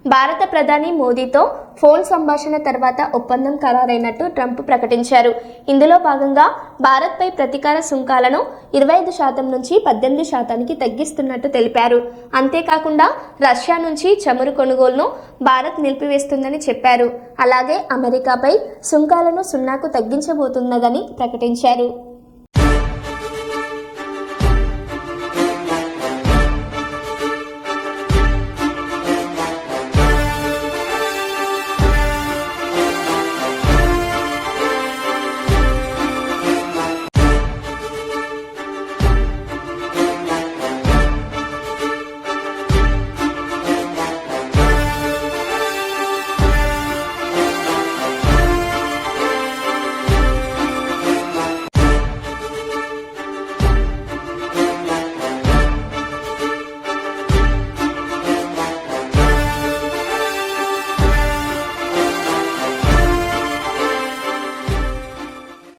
భారత ప్రధాని మోదీతో ఫోన్ సంభాషణ తర్వాత ఒప్పందం ఖరారైనట్టు ట్రంప్ ప్రకటించారు. ఇందులో భాగంగా భారత్పై ప్రతీకార సుంకాలను 25% నుంచి 18%కి తగ్గిస్తున్నట్టు తెలిపారు. అంతేకాకుండా రష్యా నుంచి చమురు కొనుగోలును భారత్ నిలిపివేస్తుందని చెప్పారు. అలాగే అమెరికాపై సుంకాలను 0కు తగ్గించబోతున్నదని ప్రకటించారు.